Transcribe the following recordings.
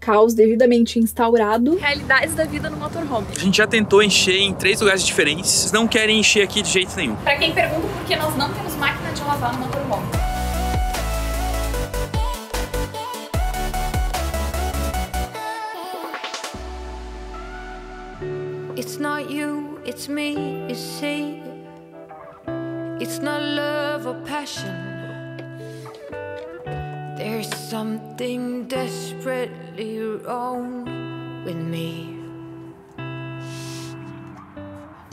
caos devidamente instaurado. Realidades da vida no motorhome. A gente já tentou encher em 3 lugares diferentes, não querem encher aqui de jeito nenhum. Pra quem pergunta por que nós não temos máquina de lavar no motorhome. It's not you, it's me, you see. It's not love or passion. There's something desperately wrong with me.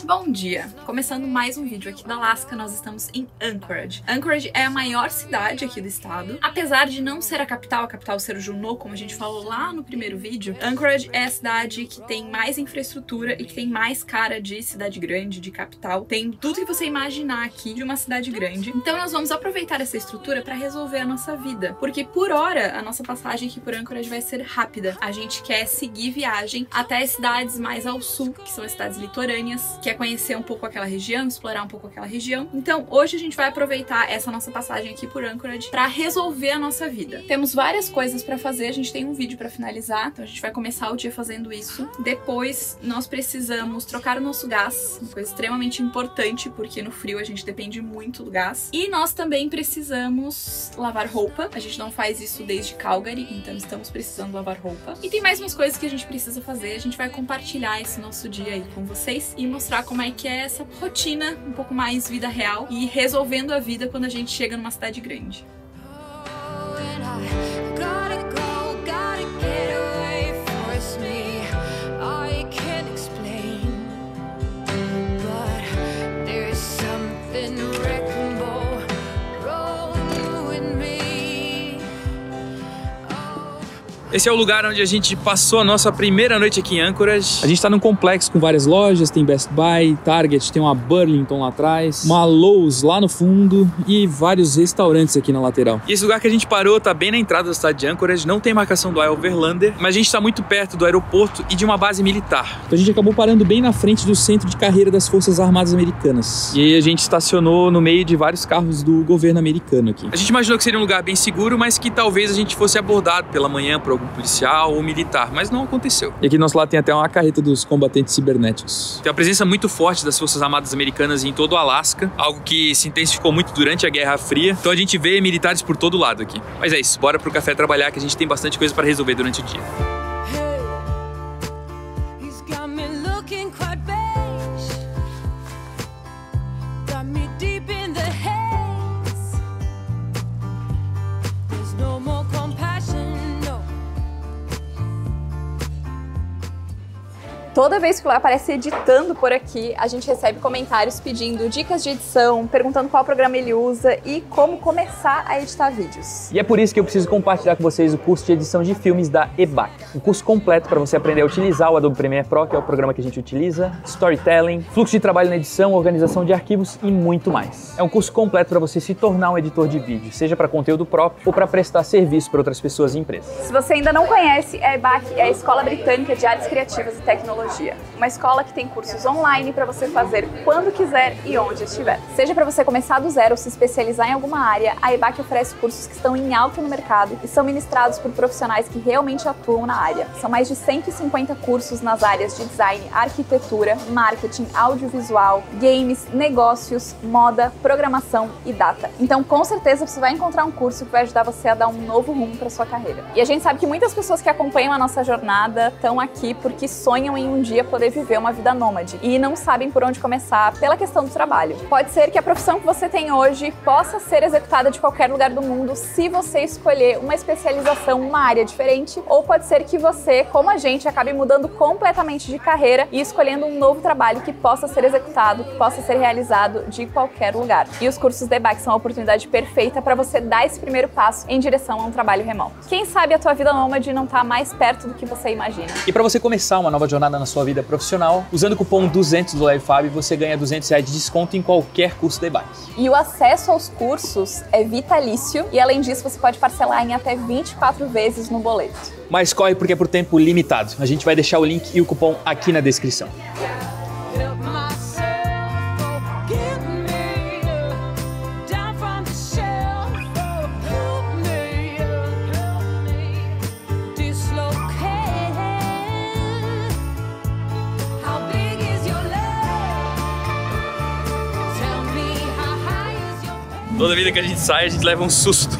Bom dia! Começando mais um vídeo aqui da Alaska, nós estamos em Anchorage. Anchorage é a maior cidade aqui do estado. Apesar de não ser a capital ser Juneau, como a gente falou lá no primeiro vídeo, Anchorage é a cidade que tem mais infraestrutura e que tem mais cara de cidade grande, de capital. Tem tudo que você imaginar aqui de uma cidade grande. Então nós vamos aproveitar essa estrutura para resolver a nossa vida. Porque por hora, a nossa passagem aqui por Anchorage vai ser rápida. A gente quer seguir viagem até as cidades mais ao sul, que são as cidades litorâneas, que é conhecer um pouco aquela região, explorar um pouco aquela região. Então, hoje a gente vai aproveitar essa nossa passagem aqui por Anchorage para resolver a nossa vida. Temos várias coisas para fazer, a gente tem um vídeo para finalizar, então a gente vai começar o dia fazendo isso. Depois, nós precisamos trocar o nosso gás, uma coisa extremamente importante, porque no frio a gente depende muito do gás. E nós também precisamos lavar roupa. A gente não faz isso desde Calgary, então estamos precisando lavar roupa. E tem mais umas coisas que a gente precisa fazer, a gente vai compartilhar esse nosso dia aí com vocês e mostrar como é que é essa rotina, um pouco mais vida real e resolvendo a vida quando a gente chega numa cidade grande. Esse é o lugar onde a gente passou a nossa primeira noite aqui em Anchorage. A gente tá num complexo com várias lojas, tem Best Buy, Target, tem uma Burlington lá atrás, uma Lowe's lá no fundo e vários restaurantes aqui na lateral. E esse lugar que a gente parou tá bem na entrada da cidade de Anchorage, não tem marcação do Overlander, mas a gente tá muito perto do aeroporto e de uma base militar. Então a gente acabou parando bem na frente do centro de carreira das Forças Armadas Americanas. E aí a gente estacionou no meio de vários carros do governo americano aqui. A gente imaginou que seria um lugar bem seguro, mas que talvez a gente fosse abordado pela manhã por algum policial ou militar, mas não aconteceu. E aqui do nosso lado tem até uma carreta dos combatentes cibernéticos. Tem uma presença muito forte das Forças Armadas Americanas em todo o Alasca, algo que se intensificou muito durante a Guerra Fria. Então a gente vê militares por todo lado aqui. Mas é isso, bora pro café trabalhar que a gente tem bastante coisa para resolver durante o dia. Toda vez que o Léo aparece editando por aqui, a gente recebe comentários pedindo dicas de edição, perguntando qual programa ele usa e como começar a editar vídeos. E é por isso que eu preciso compartilhar com vocês o curso de edição de filmes da EBAC. Um curso completo para você aprender a utilizar o Adobe Premiere Pro, que é o programa que a gente utiliza, storytelling, fluxo de trabalho na edição, organização de arquivos e muito mais. É um curso completo para você se tornar um editor de vídeo, seja para conteúdo próprio ou para prestar serviço para outras pessoas e empresas. Se você ainda não conhece, a EBAC é a Escola Britânica de Artes Criativas e Tecnologia. Uma escola que tem cursos online para você fazer quando quiser e onde estiver. Seja para você começar do zero ou se especializar em alguma área, a EBAC oferece cursos que estão em alta no mercado e são ministrados por profissionais que realmente atuam na área. São mais de 150 cursos nas áreas de design, arquitetura, marketing, audiovisual, games, negócios, moda, programação e data. Então, com certeza, você vai encontrar um curso que vai ajudar você a dar um novo rumo para sua carreira. E a gente sabe que muitas pessoas que acompanham a nossa jornada estão aqui porque sonham em um dia poder viver uma vida nômade e não sabem por onde começar pela questão do trabalho. Pode ser que a profissão que você tem hoje possa ser executada de qualquer lugar do mundo se você escolher uma especialização, uma área diferente, ou pode ser que você, como a gente, acabe mudando completamente de carreira e escolhendo um novo trabalho que possa ser executado, que possa ser realizado de qualquer lugar. E os cursos da EBAC são a oportunidade perfeita para você dar esse primeiro passo em direção a um trabalho remoto. Quem sabe a tua vida nômade não está mais perto do que você imagina. E para você começar uma nova jornada na sua vida profissional, usando o cupom 200 do LiveFab, você ganha R$200 de desconto em qualquer curso da EBAC. E o acesso aos cursos é vitalício e, além disso, você pode parcelar em até 24 vezes no boleto. Mas corre porque é por tempo limitado. A gente vai deixar o link e o cupom aqui na descrição. Dislocate. Toda vida que a gente sai, a gente leva um susto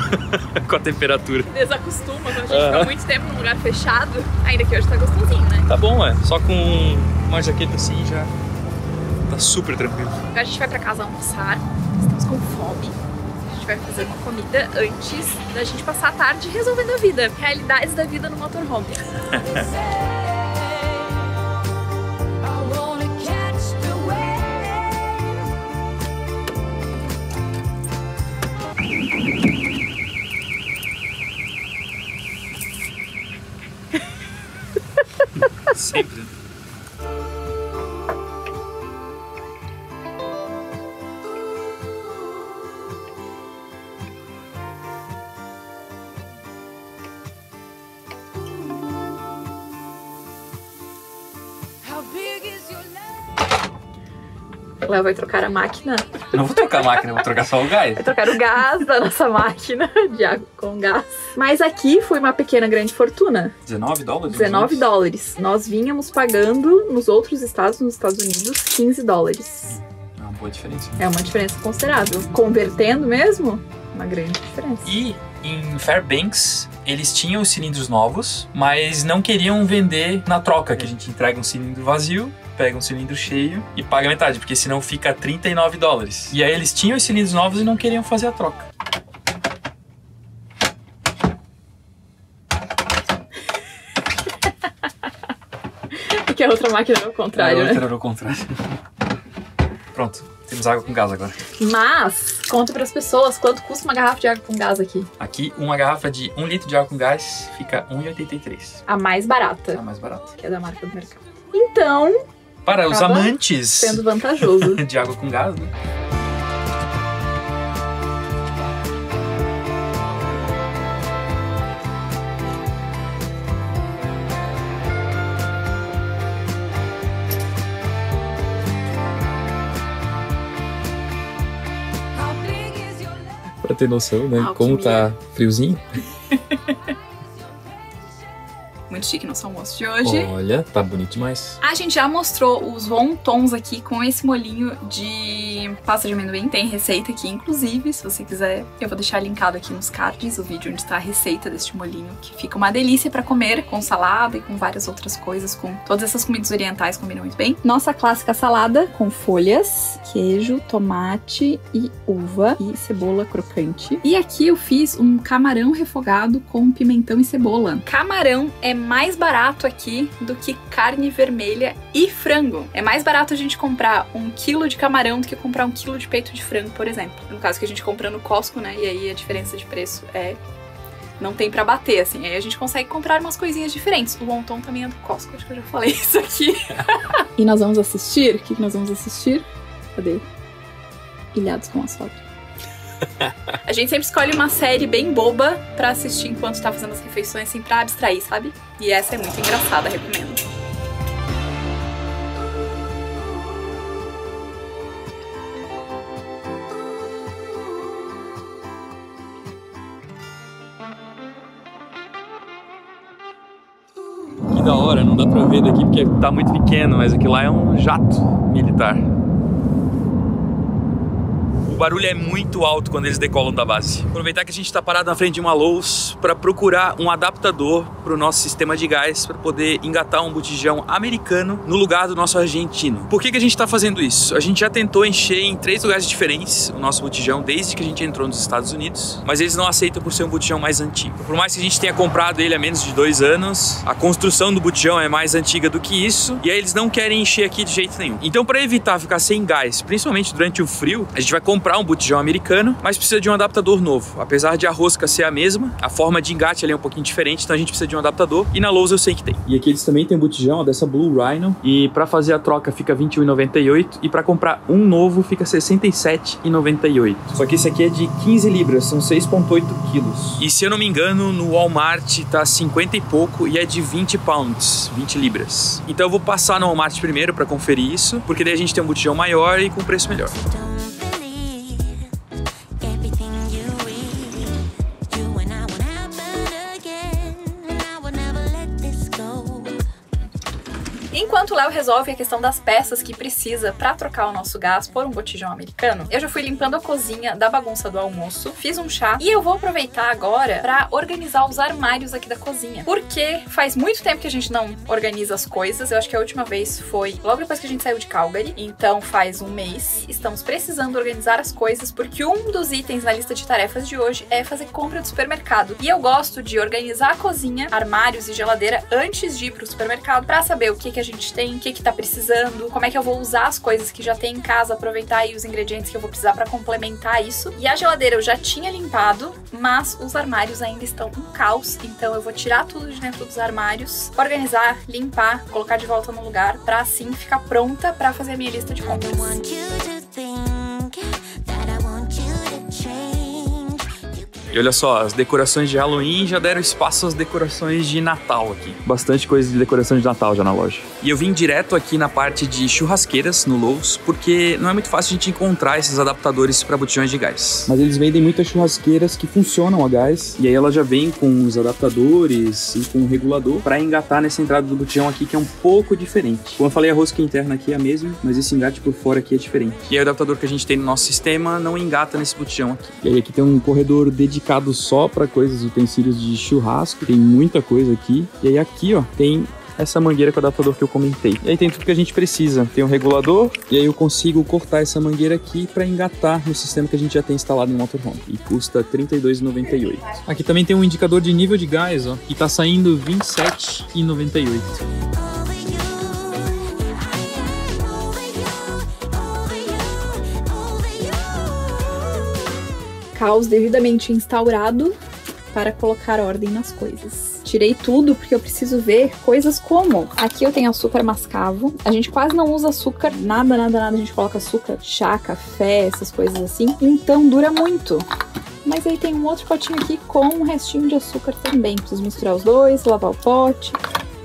com a temperatura. Desacostuma quando a gente fica muito tempo num lugar fechado. Ainda que hoje tá gostosinho, né? Tá bom, só com uma jaqueta assim já tá super tranquilo. Agora a gente vai pra casa almoçar, estamos com fome. A gente vai fazer uma comida antes da gente passar a tarde resolvendo a vida. Realidades da vida no motorhome. Sempre. O Léo vai trocar a máquina. Não vou trocar a máquina, vou trocar só o gás. Vai trocar o gás da nossa máquina de água com gás. Mas aqui foi uma pequena grande fortuna. $19? $19. Nós vínhamos pagando nos outros estados, nos Estados Unidos, $15. É uma boa diferença. É uma diferença considerável. Convertendo mesmo, uma grande diferença. E em Fairbanks, eles tinham os cilindros novos, mas não queriam vender na troca, que a gente entrega um cilindro vazio, pega um cilindro cheio e paga metade, porque senão fica $39. E aí eles tinham os cilindros novos e não queriam fazer a troca. Porque a outra máquina era o contrário, A outra né? era o contrário. Pronto, temos água com gás agora. Mas, conta pras pessoas quanto custa uma garrafa de água com gás aqui. Aqui, uma garrafa de 1 litro de água com gás fica R$1,83. A mais barata, A mais barata. que é da marca do mercado. Então, Para os acaba amantes sendo vantajoso. de água com gás, né? Pra ter noção, né? Como tá friozinho. Muito chique nosso almoço de hoje. Olha, tá bonito demais. A gente já mostrou os wontons aqui com esse molinho de pasta de amendoim. Tem receita aqui, inclusive, se você quiser. Eu vou deixar linkado aqui nos cards o vídeo onde está a receita deste molinho, que fica uma delícia pra comer com salada e com várias outras coisas, com todas essas comidas orientais combinam muito bem. Nossa clássica salada com folhas, queijo, tomate e uva e cebola crocante. E aqui eu fiz um camarão refogado com pimentão e cebola. Camarão é mais barato aqui do que carne vermelha e frango. É mais barato a gente comprar 1 quilo de camarão do que comprar 1 quilo de peito de frango, por exemplo. No caso que a gente compra no Costco, né? E aí a diferença de preço não tem pra bater, assim. Aí a gente consegue comprar umas coisinhas diferentes. O wonton também é do Costco, acho que eu já falei isso aqui. E nós vamos assistir? O que nós vamos assistir? Cadê? Ilhados com Asfalto. A gente sempre escolhe uma série bem boba pra assistir enquanto tá fazendo as refeições, assim, pra abstrair, sabe? E essa é muito engraçada, recomendo. Que da hora, não dá pra ver daqui porque tá muito pequeno, mas aqui lá é um jato militar. O barulho é muito alto quando eles decolam da base. Aproveitar que a gente está parado na frente de uma Lowe's para procurar um adaptador para o nosso sistema de gás para poder engatar um botijão americano no lugar do nosso argentino. Por que a gente está fazendo isso? A gente já tentou encher em 3 lugares diferentes o nosso botijão desde que a gente entrou nos Estados Unidos, mas eles não aceitam por ser um botijão mais antigo. Por mais que a gente tenha comprado ele há menos de 2 anos, a construção do botijão é mais antiga do que isso e aí eles não querem encher aqui de jeito nenhum. Então, para evitar ficar sem gás, principalmente durante o frio, a gente vai comprar um botijão americano, mas precisa de um adaptador novo. Apesar de a rosca ser a mesma, a forma de engate ali é um pouquinho diferente, então a gente precisa de um adaptador e na Lowe's eu sei que tem. E aqui eles também têm um botijão dessa Blue Rhino e para fazer a troca fica R$21,98 e para comprar um novo fica R$67,98. Só que esse aqui é de 15 libras, são 6,8 quilos. E se eu não me engano, no Walmart tá 50 e pouco e é de 20 pounds, 20 libras. Então eu vou passar no Walmart primeiro para conferir isso, porque daí a gente tem um botijão maior e com preço melhor. Enquanto o Léo resolve a questão das peças que precisa pra trocar o nosso gás por um botijão americano, eu já fui limpando a cozinha da bagunça do almoço, fiz um chá e eu vou aproveitar agora pra organizar os armários aqui da cozinha. Porque faz muito tempo que a gente não organiza as coisas. Eu acho que a última vez foi logo depois que a gente saiu de Calgary, então faz um mês. Estamos precisando organizar as coisas porque um dos itens na lista de tarefas de hoje é fazer compra do supermercado. E eu gosto de organizar a cozinha, armários e geladeira antes de ir pro supermercado pra saber o que a gente tem, o que tá precisando, como é que eu vou usar as coisas que já tem em casa, aproveitar aí os ingredientes que eu vou precisar pra complementar isso. E a geladeira eu já tinha limpado, mas os armários ainda estão um caos, então eu vou tirar tudo de dentro dos armários, organizar, limpar, colocar de volta no lugar, pra assim ficar pronta pra fazer a minha lista de compras. E olha só, as decorações de Halloween já deram espaço às decorações de Natal aqui. Bastante coisa de decoração de Natal já na loja. E eu vim direto aqui na parte de churrasqueiras, no Lowe's, porque não é muito fácil a gente encontrar esses adaptadores para botijões de gás. Mas eles vendem muitas churrasqueiras que funcionam a gás, e aí ela já vem com os adaptadores e com o regulador para engatar nessa entrada do botijão aqui, que é um pouco diferente. Como eu falei, a rosca interna aqui é a mesma, mas esse engate por fora aqui é diferente. E aí o adaptador que a gente tem no nosso sistema não engata nesse botijão aqui. E aí aqui tem um corredor dedicado só para coisas, utensílios de churrasco, tem muita coisa aqui. E aí aqui, ó, tem essa mangueira com o adaptador que eu comentei. E aí tem tudo que a gente precisa. Tem um regulador, e aí eu consigo cortar essa mangueira aqui para engatar no sistema que a gente já tem instalado no motorhome. E custa R$ 32,98. Aqui também tem um indicador de nível de gás, ó, que tá saindo R$ 27,98. Caos devidamente instaurado para colocar ordem nas coisas. Tirei tudo porque eu preciso ver coisas como... Aqui eu tenho açúcar mascavo. A gente quase não usa açúcar, nada a gente coloca açúcar, chá, café, essas coisas assim. Então dura muito. Mas aí tem um outro potinho aqui com um restinho de açúcar também. Preciso misturar os dois, lavar o pote.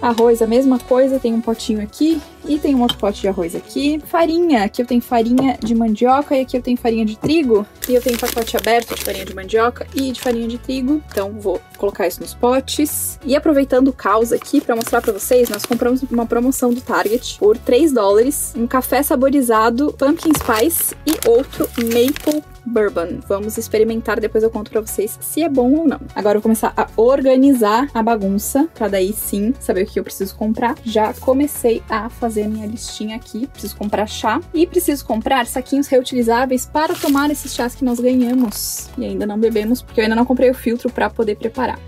Arroz, a mesma coisa, tem um potinho aqui e tem um outro pote de arroz aqui. Farinha, aqui eu tenho farinha de mandioca e aqui eu tenho farinha de trigo. E eu tenho pacote aberto de farinha de mandioca e de farinha de trigo. Então vou colocar isso nos potes. E aproveitando o caos aqui para mostrar para vocês, nós compramos uma promoção do Target por $3, um café saborizado Pumpkin Spice e outro Maple Bourbon. Vamos experimentar, depois eu conto pra vocês se é bom ou não. Agora eu vou começar a organizar a bagunça, pra daí sim saber o que eu preciso comprar. Já comecei a fazer a minha listinha aqui. Preciso comprar chá e preciso comprar saquinhos reutilizáveis para tomar esses chás que nós ganhamos e ainda não bebemos, porque eu ainda não comprei o filtro pra poder preparar.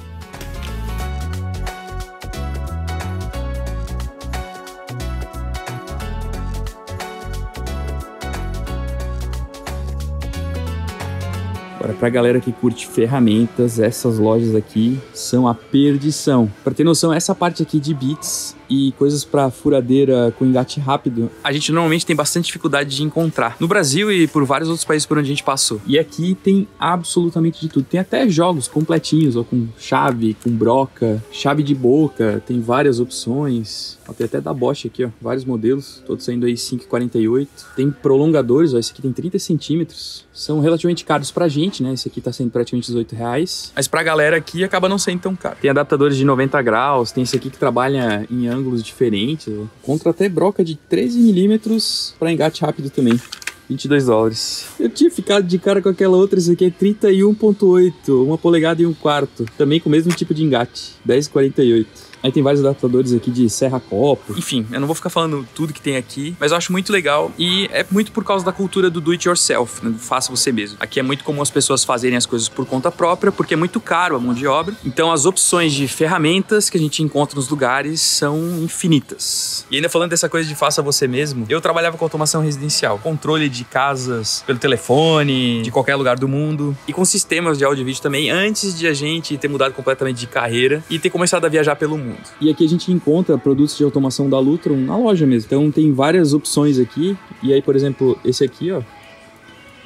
Agora, pra galera que curte ferramentas, essas lojas aqui são a perdição. Pra ter noção, essa parte aqui de bits e coisas para furadeira com engate rápido, a gente normalmente tem bastante dificuldade de encontrar. No Brasil e por vários outros países por onde a gente passou. E aqui tem absolutamente de tudo. Tem até jogos completinhos, ó, com chave, com broca, chave de boca, tem várias opções. Ó, tem até da Bosch aqui, ó, vários modelos, todos saindo aí R$5,48. Tem prolongadores, ó, esse aqui tem 30 centímetros. São relativamente caros pra gente, né? Esse aqui tá sendo praticamente R$18. Mas pra galera aqui acaba não sendo tão caro. Tem adaptadores de 90 graus, tem esse aqui que trabalha em ângulos diferentes. Contra até broca de 13 milímetros para engate rápido também. $22. Eu tinha ficado de cara com aquela outra, esse aqui é 31,8, 1 polegada e 1/4. Também com o mesmo tipo de engate, R$10,48. Aí tem vários adaptadores aqui de serra-copo. Enfim, eu não vou ficar falando tudo que tem aqui, mas eu acho muito legal e é muito por causa da cultura do do-it-yourself, né? Faça você mesmo. Aqui é muito comum as pessoas fazerem as coisas por conta própria, porque é muito caro a mão de obra. Então as opções de ferramentas que a gente encontra nos lugares são infinitas. E ainda falando dessa coisa de faça você mesmo, eu trabalhava com automação residencial, controle de casas pelo telefone, de qualquer lugar do mundo, e com sistemas de áudio e vídeo também, antes de a gente ter mudado completamente de carreira e ter começado a viajar pelo mundo. E aqui a gente encontra produtos de automação da Lutron na loja mesmo. Então tem várias opções aqui. E aí, por exemplo, esse aqui, ó,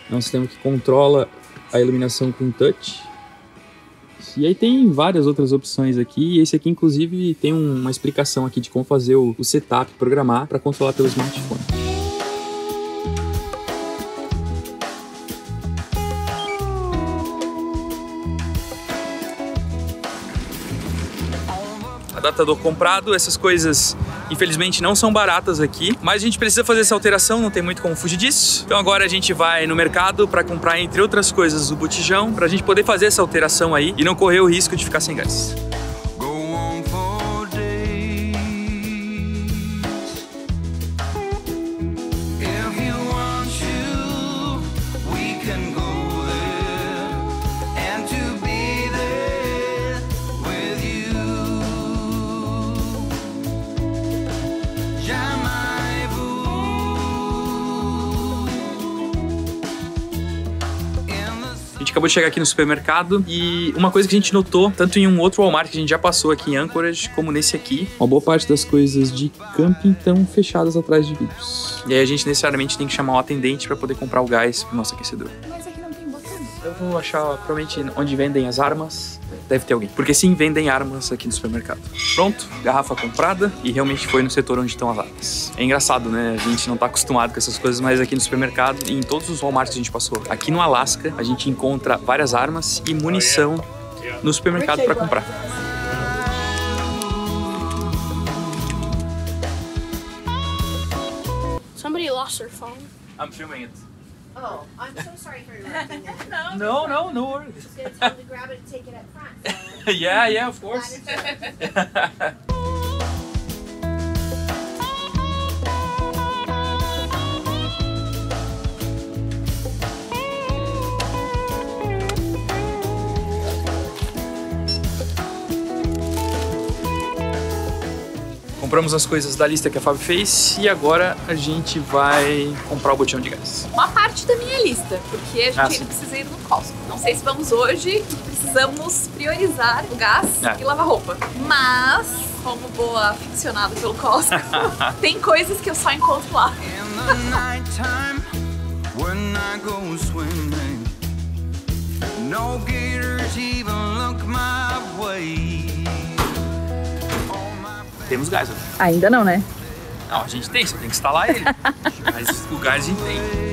é um sistema que controla a iluminação com touch. E aí tem várias outras opções aqui. E esse aqui, inclusive, tem uma explicação aqui de como fazer o setup, programar para controlar pelo smartphone. adaptador comprado. Essas coisas, infelizmente, não são baratas aqui, mas a gente precisa fazer essa alteração, não tem muito como fugir disso. Então agora a gente vai no mercado para comprar, entre outras coisas, o botijão, para a gente poder fazer essa alteração aí e não correr o risco de ficar sem gás. A gente acabou de chegar aqui no supermercado e uma coisa que a gente notou, tanto em um outro Walmart que a gente já passou aqui em Anchorage, como nesse aqui, uma boa parte das coisas de camping estão fechadas atrás de vidros. E aí a gente necessariamente tem que chamar um atendente para poder comprar o gás pro nosso aquecedor. Mas aqui não tem botão. Eu vou achar, provavelmente, onde vendem as armas. Deve ter alguém. Porque sim, vendem armas aqui no supermercado. Pronto, garrafa comprada e realmente foi no setor onde estão as armas. É engraçado, né? A gente não tá acostumado com essas coisas, mas aqui no supermercado e em todos os Walmarts que a gente passou. Aqui no Alasca, a gente encontra várias armas e munição no supermercado para comprar. Somebody lost their phone. I'm filming it. Oh, I'm so sorry for interrupting that. No worries. Just gonna tell them to grab it and take it up front. So. Yeah, of course. Compramos as coisas da lista que a Fábio fez e agora a gente vai comprar o botijão de gás. Uma parte da minha lista, porque a gente ainda precisa ir no Costco. Não sei se vamos hoje, precisamos priorizar o gás e lavar roupa. Mas, como boa aficionada pelo Costco, tem coisas que eu só encontro lá. Temos gás aqui. Ainda não, né? Não, a gente tem, só tem que instalar ele. Mas o gás a gente tem.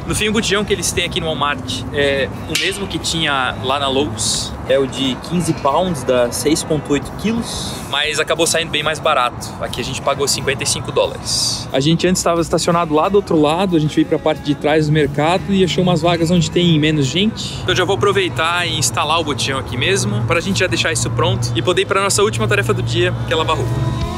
No fim, o botijão que eles têm aqui no Walmart é o mesmo que tinha lá na Lowe's. É o de 15 pounds, dá 6,8 quilos, mas acabou saindo bem mais barato. Aqui a gente pagou $55. A gente antes estava estacionado lá do outro lado, a gente veio para a parte de trás do mercado e achou umas vagas onde tem menos gente. Então eu já vou aproveitar e instalar o botijão aqui mesmo, para a gente já deixar isso pronto e poder ir para nossa última tarefa do dia, que é lavar roupa.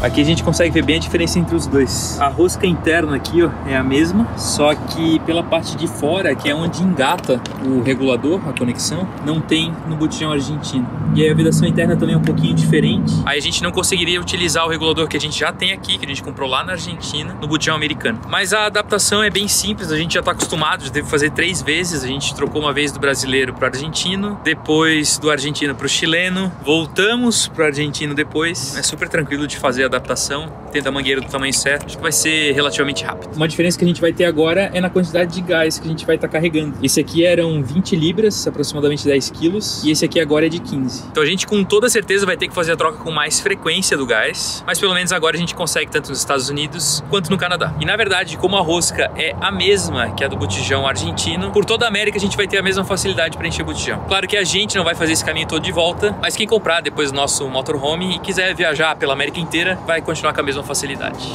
Aqui a gente consegue ver bem a diferença entre os dois. A rosca interna aqui, ó, é a mesma, só que pela parte de fora, que é onde engata o regulador, a conexão, não tem no botijão argentino. E aí a vedação interna também é um pouquinho diferente. Aí a gente não conseguiria utilizar o regulador que a gente já tem aqui, que a gente comprou lá na Argentina, no botijão americano. Mas a adaptação é bem simples, a gente já tá acostumado, já teve que fazer 3 vezes. A gente trocou uma vez do brasileiro para o argentino, depois do argentino para o chileno, voltamos para o argentino depois. É super tranquilo de fazer a adaptação, tendo a mangueira do tamanho certo, acho que vai ser relativamente rápido. Uma diferença que a gente vai ter agora é na quantidade de gás que a gente vai estar carregando. Esse aqui eram 20 libras, aproximadamente 10 quilos, e esse aqui agora é de 15. Então a gente com toda certeza vai ter que fazer a troca com mais frequência do gás, mas pelo menos agora a gente consegue tanto nos Estados Unidos quanto no Canadá. E na verdade, como a rosca é a mesma que a do botijão argentino, por toda a América a gente vai ter a mesma facilidade para encher o botijão. Claro que a gente não vai fazer esse caminho todo de volta, mas quem comprar depois do nosso motorhome e quiser viajar pela América inteira, vai continuar com a mesma facilidade.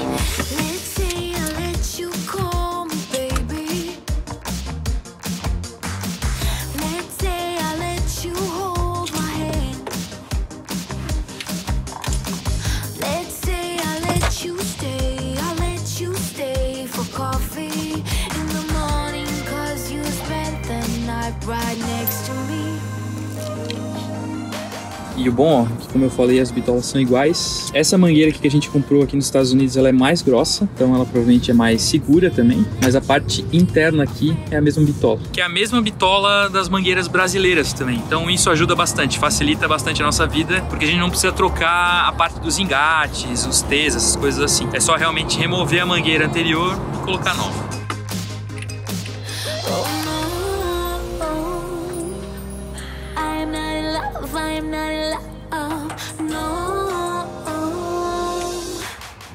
E o bom, ó, que como eu falei, as bitolas são iguais. Essa mangueira aqui que a gente comprou aqui nos Estados Unidos, ela é mais grossa, então ela provavelmente é mais segura também. Mas a parte interna aqui é a mesma bitola. Que é a mesma bitola das mangueiras brasileiras também. Então isso ajuda bastante, facilita bastante a nossa vida, porque a gente não precisa trocar a parte dos engates, os T's, essas coisas assim. É só realmente remover a mangueira anterior e colocar nova.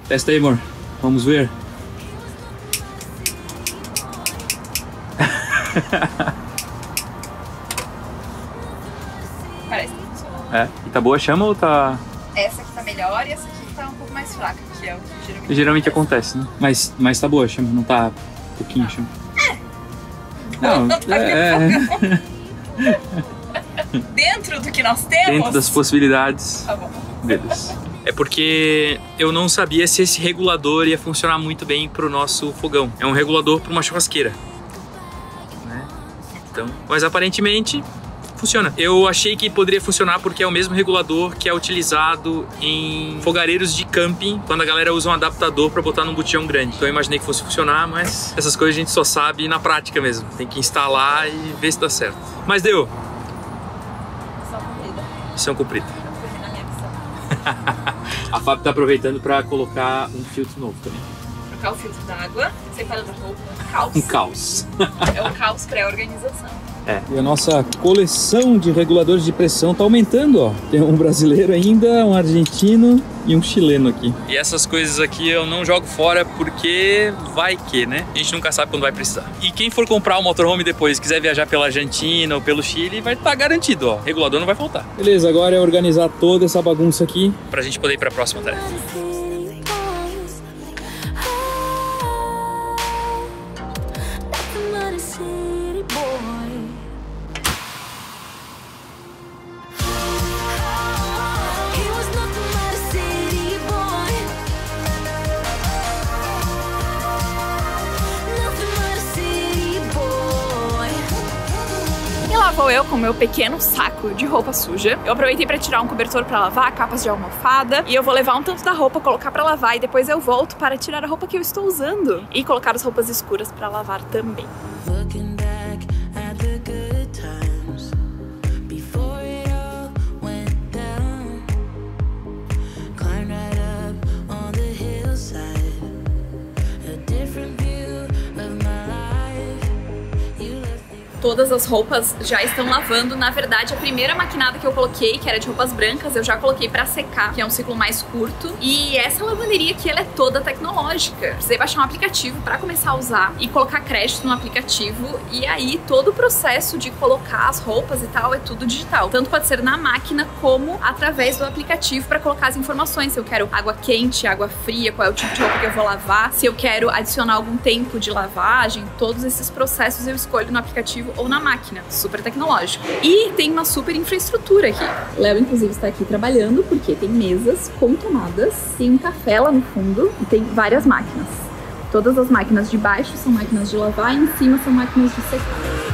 Testa aí, amor. Vamos ver. Parece que funcionou. É. E tá boa a chama ou tá... Essa aqui tá melhor e essa aqui tá um pouco mais fraca, que é o que Geralmente acontece, né? Mas tá boa a chama, não tá pouquinho a chama. Não, Dentro do que nós temos. Dentro das possibilidades Tá bom. deles. É porque eu não sabia se esse regulador ia funcionar muito bem pro nosso fogão. É um regulador para uma churrasqueira, né? Então, mas aparentemente funciona. Eu achei que poderia funcionar porque é o mesmo regulador que é utilizado em fogareiros de camping, quando a galera usa um adaptador para botar num botijão grande. Então eu imaginei que fosse funcionar, mas essas coisas a gente só sabe na prática mesmo. Tem que instalar e ver se dá certo. Mas deu. Missão cumprida. A Fábio tá aproveitando para colocar um filtro novo também. Trocar o filtro d'água, separando a roupa, caos. Um caos. É um caos pré-organização. É. E a nossa coleção de reguladores de pressão tá aumentando, ó. Tem um brasileiro ainda, um argentino e um chileno aqui. E essas coisas aqui eu não jogo fora porque vai que, né? A gente nunca sabe quando vai precisar. E quem for comprar o motorhome depois, quiser viajar pela Argentina ou pelo Chile, vai estar garantido, ó. Regulador não vai faltar. Beleza, agora é organizar toda essa bagunça aqui. Pra gente poder ir pra próxima tarefa. Lá vou eu com meu pequeno saco de roupa suja. Eu aproveitei pra tirar um cobertor pra lavar, capas de almofada, e eu vou levar um tanto da roupa, colocar pra lavar, e depois eu volto para tirar a roupa que eu estou usando e colocar as roupas escuras pra lavar também. Todas as roupas já estão lavando. Na verdade, a primeira maquinada que eu coloquei, que era de roupas brancas, eu já coloquei pra secar, que é um ciclo mais curto. E essa lavanderia aqui, ela é toda tecnológica. Precisei baixar um aplicativo pra começar a usar e colocar crédito no aplicativo. E aí, todo o processo de colocar as roupas e tal é tudo digital. Tanto pode ser na máquina, como através do aplicativo pra colocar as informações. Se eu quero água quente, água fria, qual é o tipo de roupa que eu vou lavar, se eu quero adicionar algum tempo de lavagem, todos esses processos eu escolho no aplicativo ou na máquina. Super tecnológico. E tem uma super infraestrutura aqui. Léo, inclusive, está aqui trabalhando porque tem mesas com tomadas, tem um café lá no fundo e tem várias máquinas. Todas as máquinas de baixo são máquinas de lavar e em cima são máquinas de secar.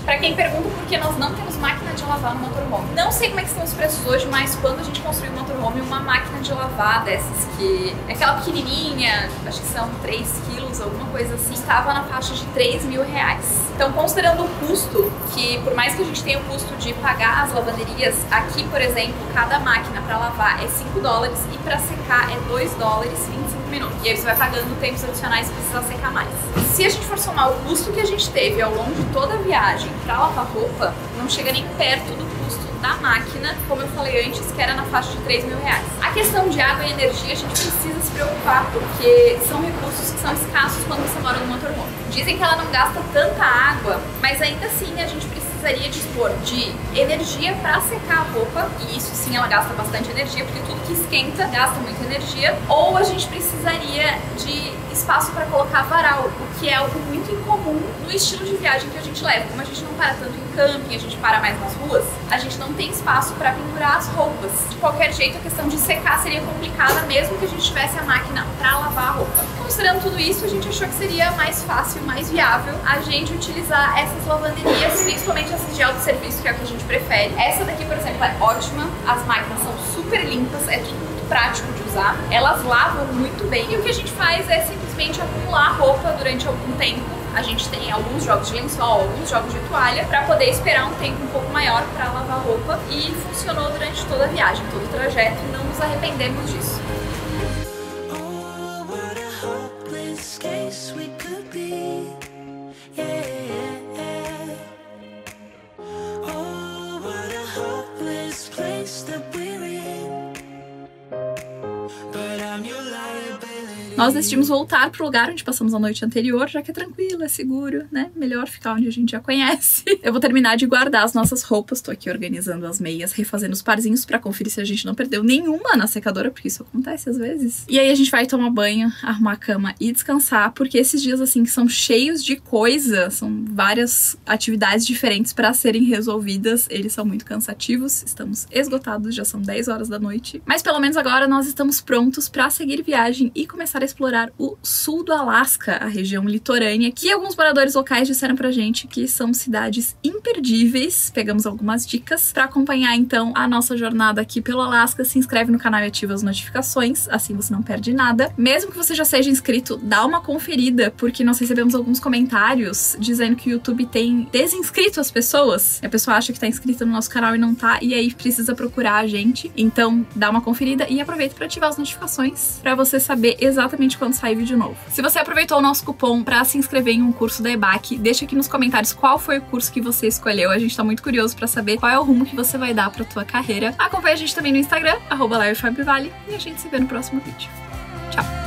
Pra quem pergunta por que nós não temos máquina de lavar no motorhome. Não sei como é que estão os preços hoje, mas quando a gente construiu o motorhome, uma máquina de lavar dessas que é aquela pequenininha, acho que são 3 quilos, alguma coisa assim, estava na faixa de R$3.000. Então, considerando o custo, que por mais que a gente tenha o custo de pagar as lavanderias, aqui, por exemplo, cada máquina para lavar é $5 e para secar é $2, 25 minutos. E aí você vai pagando tempos adicionais se precisar secar mais. Se a gente for somar o custo que a gente teve ao longo de toda a viagem para lavar roupa, não chega nem perto do custo da máquina, como eu falei antes, que era na faixa de R$3.000. A questão de água e energia a gente precisa se preocupar, porque são recursos que são escassos quando você mora no motorhome. Dizem que ela não gasta tanta água, mas ainda assim a gente precisaria dispor de energia para secar a roupa, e isso sim ela gasta bastante energia, porque tudo que esquenta gasta muita energia, ou a gente precisaria de espaço para colocar varal, o que é algo muito incomum no estilo de viagem que a gente leva. Como a gente não para tanto em camping, a gente para mais nas ruas, a gente não tem espaço para pendurar as roupas. De qualquer jeito, a questão de secar seria complicada, mesmo que a gente tivesse a máquina para lavar a roupa. Considerando tudo isso, a gente achou que seria mais fácil, mais viável a gente utilizar essas lavanderias, principalmente essas de autosserviço, que é o que a gente prefere. Essa daqui, por exemplo, é ótima, as máquinas são super limpas, é tudo muito prático de usar, elas lavam muito bem, e o que a gente faz é simplesmente acumular a roupa durante algum tempo A gente tem alguns jogos de lençol, alguns jogos de toalha, pra poder esperar um tempo um pouco maior pra lavar roupa, e funcionou durante toda a viagem, todo o trajeto, e não nos arrependemos disso. Nós decidimos voltar pro lugar onde passamos a noite anterior, já que é tranquilo, é seguro, né? Melhor ficar onde a gente já conhece. Eu vou terminar de guardar as nossas roupas, tô aqui organizando as meias, refazendo os parzinhos pra conferir se a gente não perdeu nenhuma na secadora, porque isso acontece às vezes. E aí a gente vai tomar banho, arrumar a cama e descansar, porque esses dias assim que são cheios de coisa, são várias atividades diferentes pra serem resolvidas, eles são muito cansativos, estamos esgotados, já são 10 horas da noite. Mas pelo menos agora nós estamos prontos pra seguir viagem e começar a explorar o sul do Alasca, a região litorânea, que alguns moradores locais disseram pra gente que são cidades imperdíveis. Pegamos algumas dicas pra acompanhar então a nossa jornada aqui pelo Alasca. Se inscreve no canal e ativa as notificações, assim você não perde nada. Mesmo que você já seja inscrito, dá uma conferida, porque nós recebemos alguns comentários dizendo que o YouTube tem desinscrito as pessoas. A pessoa acha que tá inscrita no nosso canal e não tá, e aí precisa procurar a gente. Então dá uma conferida e aproveita pra ativar as notificações pra você saber exatamente quando sair vídeo novo. Se você aproveitou o nosso cupom para se inscrever em um curso da EBAC, deixa aqui nos comentários qual foi o curso que você escolheu. A gente tá muito curioso para saber qual é o rumo que você vai dar pra tua carreira. Acompanhe a gente também no Instagram, @LiveFabiVale, e a gente se vê no próximo vídeo. Tchau!